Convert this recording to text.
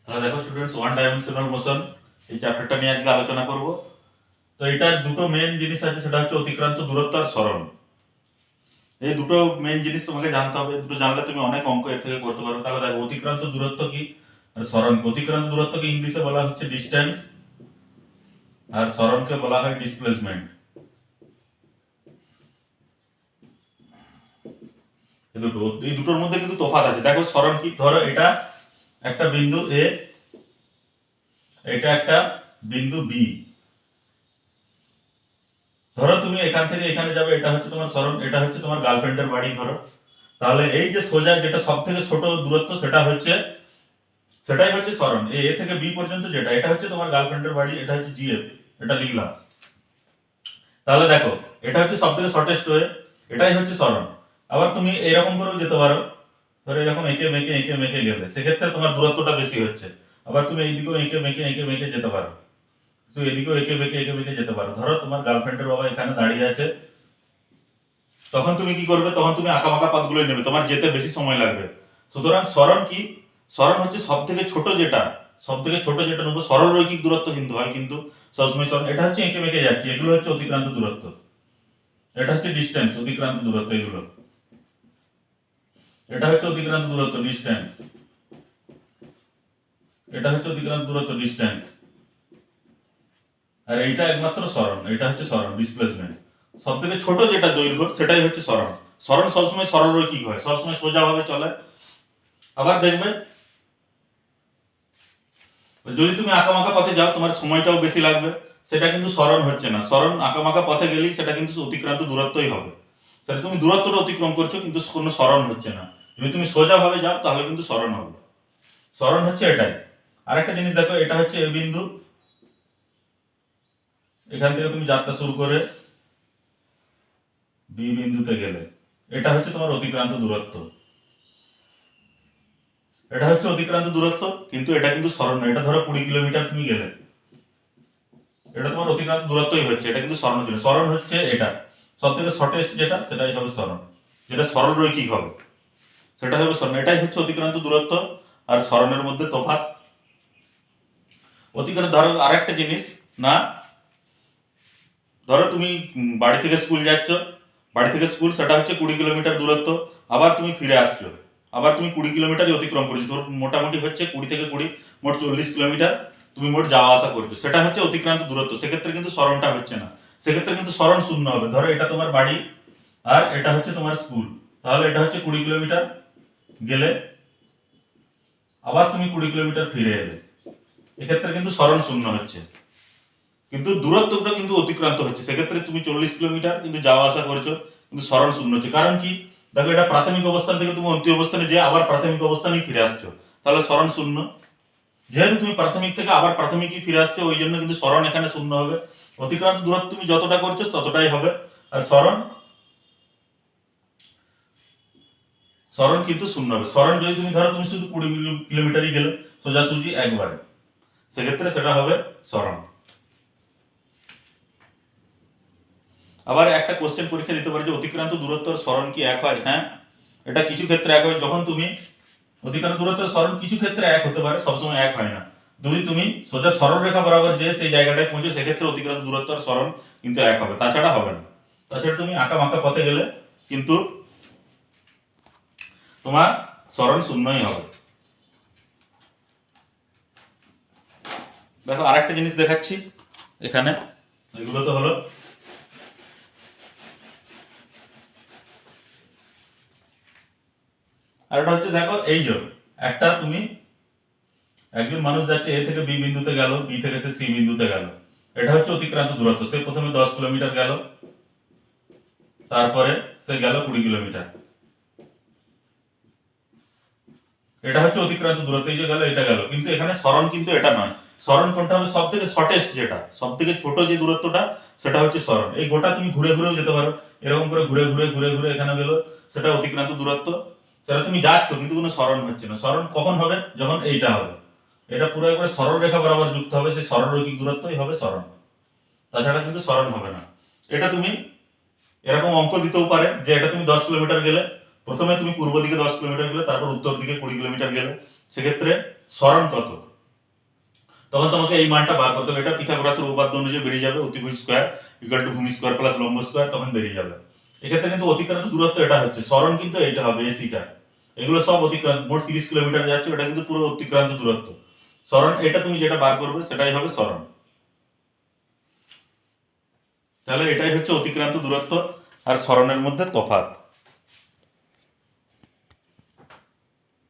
তাহলে দেখো students, one dimensional motion এই চ্যাপ্টারটা নিয়ে আজকে আলোচনা করব। তো এটার দুটো মেইন জিনিস আছে, সেটা হচ্ছে অতিক্রান্ত দূরত্ব আর সরণ। এই দুটো মেইন জিনিস তোমাকে জানতে হবে, দুটো জানলে তুমি অনেক অঙ্ক এর থেকে করতে পারবে। তাহলে দেখো অতিক্রান্ত দূরত্ব কি আর সরণ কি। অতিক্রান্ত দূরত্বকে ইংলিশে বলা হচ্ছে ডিসটেন্স আর সরণকে বলা হয় ডিসপ্লেসমেন্ট। এই দুটোর মধ্যে কিন্তু তফাৎ আছে। দেখো সরণ কি, ধরো এটা একটা বিন্দু এ, এটা একটা বিন্দু বি। ধরো তুমি এখান থেকে এখানে যাবে, এটা হচ্ছে তোমার সরণ, এটা হচ্ছে তোমার গার্লফ্রেন্ডের বাড়ি ধরো। তাহলে এই যে সোজা যেটা সব থেকে ছোট দূরত্ব সেটাই হচ্ছে সরণ। এ থেকে বি পর্যন্ত যেটা, এটা হচ্ছে তোমার গার্লফ্রেন্ডের বাড়ি, এটা হচ্ছে জিএফ, এটা লিখলাম। তাহলে দেখো এটা হচ্ছে সব থেকে শর্টেস্ট ওয়ে, এটাই হচ্ছে সরণ। আবার তুমি এরকম করেও যেতে পারো, ধরো এরকম এঁকে মেঁকে গেলে সেক্ষেত্রে তোমার দূরত্বটা বেশি হচ্ছে। আবার তুমি এইদিকেও এঁকে মেঁকে যেতে পারো, তো এদিকেও এঁকে বেঁকে যেতে পারো। ধরো তোমার গার্লফ্রেন্ডের বাবা এখানে দাঁড়িয়ে আছে, তখন তুমি কি করবে, তখন তুমি আঁকা বাঁকা পথগুলোই নেবে, তোমার যেতে বেশি সময় লাগবে। সুতরাং সরণ কি, সরণ হচ্ছে সব থেকে ছোট যেটা নেবো, সরল রৈখিক দূরত্ব কিন্তু হয়, কিন্তু সবসময় সরণ। এটা হচ্ছে এঁকে মেঁকে যাচ্ছে, এগুলো হচ্ছে অতিক্রান্ত দূরত্ব, এটা হচ্ছে ডিস্টেন্স, অতিক্রান্ত দূরত্ব এগুলো। এটা হচ্ছে অতিক্রান্ত দূরত্ব ডিস্টেন্স, এটা হচ্ছে অতিক্রান্ত দূরত্ব ডিস্টেন্স। আর এইটা একমাত্র সরণ, এটা হচ্ছে সরণ ডিসপ্লেসমেন্ট। সব থেকে ছোট যেটা দৈর্ঘ্য সেটাই হচ্ছে সরণ। সরণ সবসময় সরল রৈখিক হয়, সবসময় সোজা ভাবে চলে। আবার দেখবে যদি তুমি আঁকামাকা পথে যাও তোমার সময়টাও বেশি লাগবে, সেটা কিন্তু সরণ হচ্ছে না। সরণ আঁকামাকা পথে গেলেই সেটা কিন্তু অতিক্রান্ত দূরত্বই হবে, সেটা তুমি দূরত্বটা অতিক্রম করছো কিন্তু কোনো সরণ হচ্ছে না। যদি তুমি সোজা ভাবে যাও তাহলে কিন্তু সরণ হবে। সরণ হচ্ছে এটাই। আরেকটা জিনিস দেখো, এটা হচ্ছে এ বিন্দু, এখান থেকে তুমি যাত্রা শুরু করে বি বিন্দুতে গেলে এটা হচ্ছে তোমার অতিক্রান্ত দূরত্ব, এটা হচ্ছে অতিক্রান্ত দূরত্ব, কিন্তু এটা কিন্তু সরণ না। এটা ধরো 20 কিলোমিটার তুমি গেলে, এটা তোমার অতিক্রান্ত দূরত্বই হচ্ছে, এটা কিন্তু সরণ হচ্ছে। সরণ হচ্ছে এটা সব থেকে শর্টেস্ট যেটা, সেটাই হবে সরণ। যেটা সরল রৈখিক হবে সেটা হবে সরণ। এটাই হচ্ছে অতিক্রান্ত দূরত্ব আর সরণের মধ্যে তফাৎ। অতিক্রান্ত ধরো আরেকটা জিনিস না, ধরো তুমি বাড়ি থেকে স্কুল যাচ্ছ, বাড়ি থেকে স্কুল সেটা হচ্ছে 20 কিলোমিটার দূরত্ব। আবার তুমি ফিরে আসছো, আবার তুমি 20 কিলোমিটারই অতিক্রম করেছো। তোর মোটামুটি হচ্ছে 20 থেকে 20 মোট 40 কিলোমিটার তুমি মোট যাওয়া আসা করছো, সেটা হচ্ছে অতিক্রান্ত দূরত্ব। সেক্ষেত্রে কিন্তু সরণটা হচ্ছে না, সেক্ষেত্রে কিন্তু সরণ শূন্য হবে। ধরো এটা তোমার বাড়ি আর এটা হচ্ছে তোমার স্কুল, তাহলে এটা হচ্ছে 20 কিলোমিটার গেলে, আবার তুমি 20 কিলোমিটার ফিরে এলে, এক্ষেত্রে কিন্তু সরণ শূন্য হচ্ছে, কিন্তু দূরত্বটা কিন্তু অতিক্রান্ত হচ্ছে। সেক্ষেত্রে তুমি 40 কিলোমিটার কিন্তু যাওয়া আসা করছো, কিন্তু সরণ শূন্য হচ্ছে। কারণ কি, দেখো এটা প্রাথমিক অবস্থান থেকে তুমি অন্তিম অবস্থানে যে আবার প্রাথমিক অবস্থানেই ফিরে আসছো, তাহলে সরণ শূন্য। যেহেতু তুমি প্রাথমিক থেকে আবার প্রাথমিকই ফিরে আসছো, ওই জন্য কিন্তু সরণ এখানে শূন্য হবে। অতিক্রান্ত দূরত্ব তুমি যতটা করছো ততটাই হবে, আর সরণ কিন্তু শূন্য হবে। সরণ যদি তুমি ধরো তুমি শুধু 20 কিলোমিটারই গেলে সোজাসুজি একবারে, সেক্ষেত্রে সেটা হবে সরণ। আবার একটা কোশ্চেন পরীক্ষা দিতে পারে যে অতিক্রান্ত দূরত্ব আর সরণ কি এক হয়? হ্যাঁ, এটা কিছু ক্ষেত্রে এক হয়। যখন তুমি অতিক্রান্ত দূরত্ব সরণ কিছু ক্ষেত্রে এক হতে পারে, সবসময় এক হয় না। যদি তুমি সোজা সরল রেখা বরাবর যে সেই জায়গাটায় পৌঁছে, সেক্ষেত্রে অতিক্রান্ত দূরত্ব আর সরণ কিন্তু এক হবে, তাছাড়া হবে না। তাছাড়া তুমি আঁকা বাঁকা পথে গেলে কিন্তু তোমার সরণ শূন্যই হবে। দেখো আরেকটা জিনিস দেখাচ্ছি এখানে, এগুলো তো হলো। আর এটা হচ্ছে দেখো এই যে একটা তুমি একজন মানুষ যাচ্ছে এ থেকে বি বিন্দুতে গেল, বি থেকে সে সি বিন্দুতে গেল, এটা হচ্ছে অতিক্রান্ত দূরত্ব। সে প্রথমে 10 কিলোমিটার গেল, তারপরে সে গেল 20 কিলোমিটার, এটা হচ্ছে অতিক্রান্ত দূরত্ব। এই যে গেল, এটা গেল, কিন্তু এখানে সরণ কিন্তু এটা নয়। সরণ কোনটা হবে, সব থেকে শর্টেস্ট যেটা, সব থেকে ছোট যে দূরত্বটা, সেটা হচ্ছে সরণ। এই গোটা তুমি ঘুরে ঘুরেও যেতে পারো, এরকম করে ঘুরে এখানে গেল, সেটা অতিক্রান্ত দূরত্ব। সেটা তুমি যাচ্ছ কিন্তু কোনো সরণ হচ্ছে না। সরণ কখন হবে, যখন এইটা হবে, এটা পুরো একবার সরল রেখা বরাবর যুক্ত হবে, সেই সরল রৈখিক দূরত্বই হবে সরণ, তাছাড়া কিন্তু সরণ হবে না। এটা তুমি এরকম অঙ্ক দিতেও পারে যে এটা তুমি 10 কিলোমিটার গেলে, প্রথমে তুমি পূর্ব দিকে 10 কিলোমিটার গেলে, তারপর উত্তর দিকে 20 কিলোমিটার গেলে, সেক্ষেত্রে সরণ কত, তখন তোমাকে এই মানটা বার করতে হবে। এটা পিথাগোরাসের উপপাদ্য অনুযায়ী বেরিয়ে যাবে, অতিভুজ স্কয়ার ইকুয়াল টু ভূমি স্কয়ার প্লাস লম্ব স্কয়ার, তখন বেরিয়ে যাবে। এক্ষেত্রে কিন্তু অতিক্রান্ত দূরত্ব এটা হচ্ছে, সরণ কিন্তু এটা হবে এসিটা। এগুলো সব অতিক্রান্ত, মোট 30 কিলোমিটার যাচ্ছে, এটা কিন্তু পুরো অতিক্রান্ত দূরত্ব। সরণ এটা তুমি যেটা বার করবে সেটাই হবে সরণ। তাহলে এটাই হচ্ছে অতিক্রান্ত দূরত্ব আর সরণের মধ্যে তফাৎ।